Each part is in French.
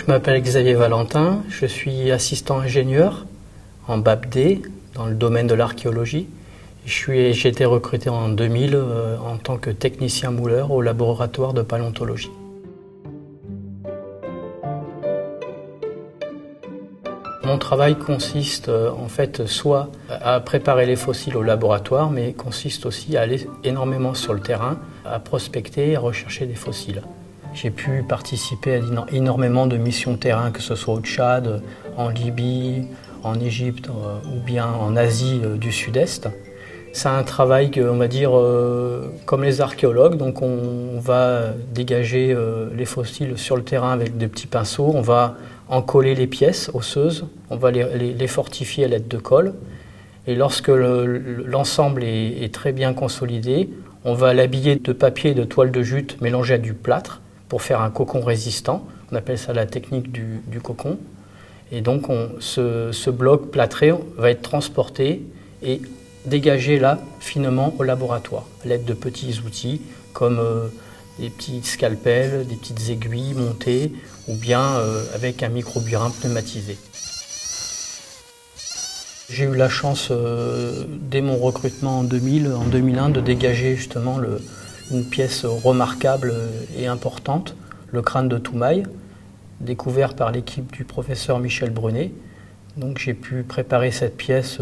Je m'appelle Xavier Valentin, je suis assistant ingénieur en BAP-D dans le domaine de l'archéologie. J'ai été recruté en 2000 en tant que technicien mouleur au laboratoire de paléontologie. Mon travail consiste en fait soit à préparer les fossiles au laboratoire, mais consiste aussi à aller énormément sur le terrain, à prospecter, à rechercher des fossiles. J'ai pu participer à énormément de missions terrain, que ce soit au Tchad, en Libye, en Égypte ou bien en Asie du Sud-Est. C'est un travail, on va dire, comme les archéologues. Donc on va dégager les fossiles sur le terrain avec des petits pinceaux. On va en coller les pièces osseuses. On va les fortifier à l'aide de colle. Et lorsque l'ensemble est très bien consolidé, on va l'habiller de papier et de toile de jute mélangée à du plâtre pour faire un cocon résistant. On appelle ça la technique du cocon. Et donc ce bloc plâtré va être transporté et dégagé là finement au laboratoire à l'aide de petits outils comme des petits scalpels, des petites aiguilles montées ou bien avec un microburin pneumatisé. J'ai eu la chance dès mon recrutement en 2001 de dégager justement une pièce remarquable et importante, le crâne de Toumaï, découvert par l'équipe du professeur Michel Brunet. Donc j'ai pu préparer cette pièce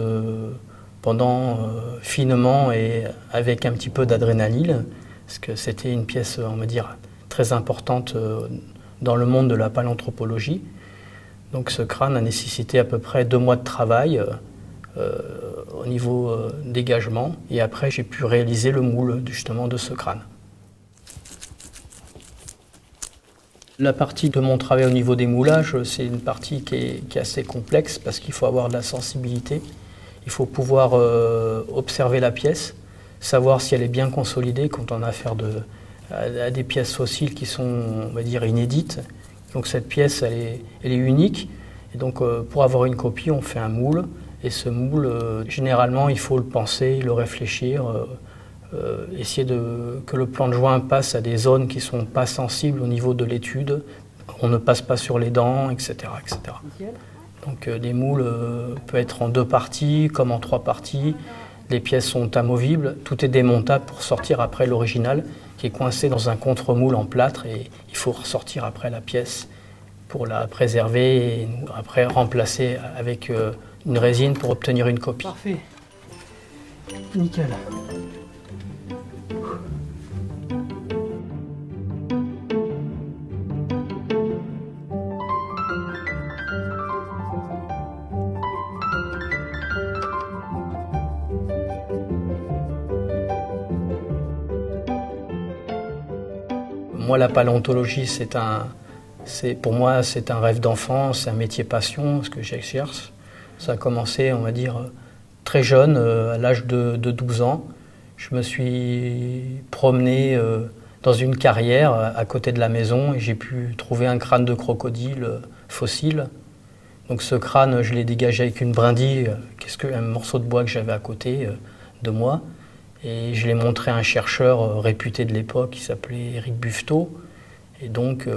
finement et avec un petit peu d'adrénaline, parce que c'était une pièce, on va dire, très importante dans le monde de la paléanthropologie. Donc ce crâne a nécessité à peu près 2 mois de travail au niveau dégagement, et après j'ai pu réaliser le moule justement de ce crâne. La partie de mon travail au niveau des moulages, c'est une partie qui est assez complexe parce qu'il faut avoir de la sensibilité. Il faut pouvoir observer la pièce, savoir si elle est bien consolidée quand on a affaire à des pièces fossiles qui sont, on va dire, inédites. Donc cette pièce, elle est unique. Et donc pour avoir une copie, on fait un moule. Et ce moule, généralement, il faut le penser, le réfléchir, essayer que le plan de joint passe à des zones qui ne sont pas sensibles au niveau de l'étude. On ne passe pas sur les dents, etc. etc. Donc les moules peuvent être en 2 parties, comme en 3 parties. Les pièces sont amovibles, tout est démontable pour sortir après l'original, qui est coincé dans un contre-moule en plâtre, et il faut ressortir après la pièce pour la préserver et après remplacer avec une résine pour obtenir une copie. Parfait. Nickel. Moi, la paléontologie, pour moi, c'est un rêve d'enfant, c'est un métier passion, ce que j'exerce. Ça a commencé, on va dire, très jeune, à l'âge de 12 ans. Je me suis promené dans une carrière à côté de la maison et j'ai pu trouver un crâne de crocodile fossile. Donc ce crâne, je l'ai dégagé avec une brindille, un morceau de bois que j'avais à côté de moi. Et je l'ai montré à un chercheur réputé de l'époque qui s'appelait Éric Buffetot. Et donc,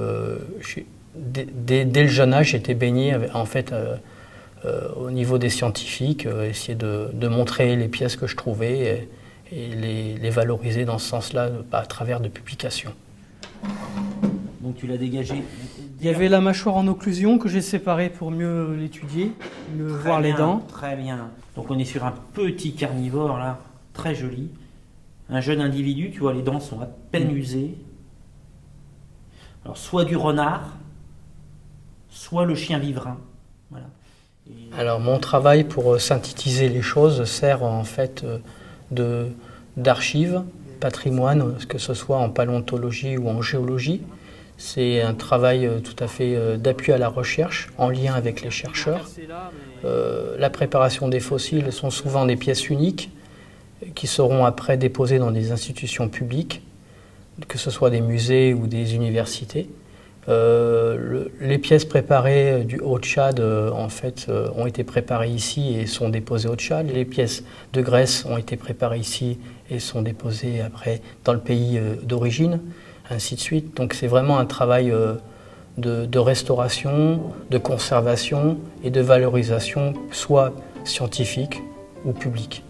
dès le jeune âge, j'étais baigné en fait, au niveau des scientifiques, essayer de montrer les pièces que je trouvais et les valoriser dans ce sens-là à travers de publications. Donc tu l'as dégagé. Il y avait la mâchoire en occlusion que j'ai séparée pour mieux l'étudier, mieux voir les dents. Très bien. Donc on est sur un petit carnivore là, très joli. Un jeune individu, tu vois, les dents sont à peine usées. Alors soit du renard, soit le chien vivrin. Voilà. Alors mon travail pour synthétiser les choses sert en fait d'archives, patrimoine, que ce soit en paléontologie ou en géologie. C'est un travail tout à fait d'appui à la recherche, en lien avec les chercheurs. La préparation des fossiles sont souvent des pièces uniques qui seront après déposées dans des institutions publiques, que ce soit des musées ou des universités. Les pièces préparées au Tchad en fait, ont été préparées ici et sont déposées au Tchad. Les pièces de Grèce ont été préparées ici et sont déposées après dans le pays d'origine, ainsi de suite. Donc c'est vraiment un travail de restauration, de conservation et de valorisation, soit scientifique ou publique.